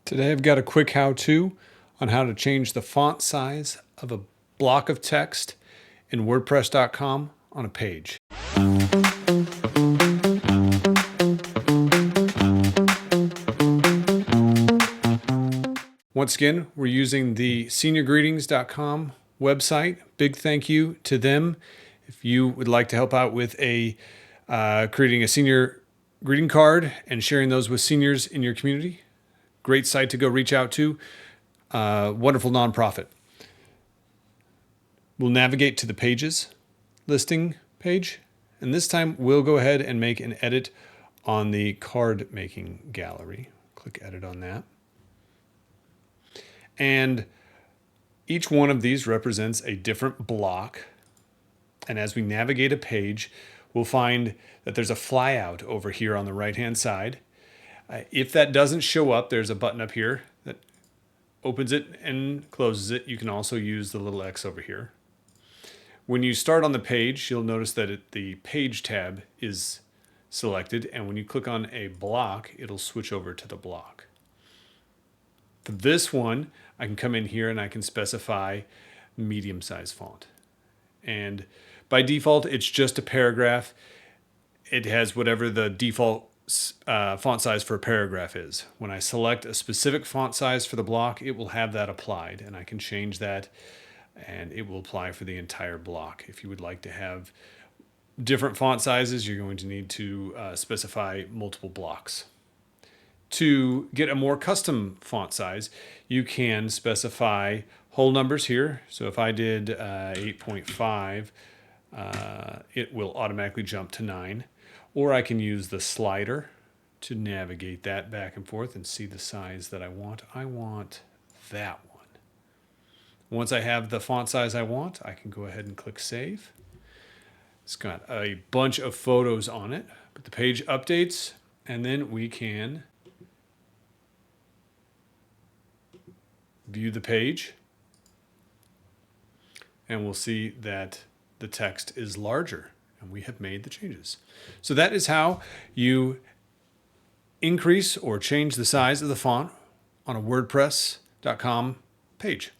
Today I've got a quick how-to on how to change the font size of a block of text in WordPress.com on a page. Once again, we're using the seniorgreetings.com website. Big thank you to them. If you would like to help out with creating a senior greeting card and sharing those with seniors in your community, great site to go reach out to. Wonderful nonprofit. We'll navigate to the pages listing page, and this time we'll go ahead and make an edit on the card making gallery. Click edit on that. And each one of these represents a different block. And as we navigate a page, we'll find that there's a flyout over here on the right-hand side. If that doesn't show up, there's a button up here that opens it and closes it. You can also use the little X over here. When you start on the page, you'll notice that the page tab is selected, and when you click on a block, it'll switch over to the block. For this one, I can come in here and I can specify medium-sized font. And by default, it's just a paragraph. It has whatever the default font size for a paragraph is. When I select a specific font size for the block, it will have that applied, and I can change that and it will apply for the entire block. If you would like to have different font sizes, you're going to need to specify multiple blocks. To get a more custom font size, you can specify whole numbers here. So if I did 8.5, it will automatically jump to 9. Or I can use the slider to navigate that back and forth and see the size that I want. I want that one. Once I have the font size I want, I can go ahead and click Save. It's got a bunch of photos on it, but the page updates, and then we can view the page, and we'll see that the text is larger. And we have made the changes. So that is how you increase or change the size of the font on a WordPress.com page.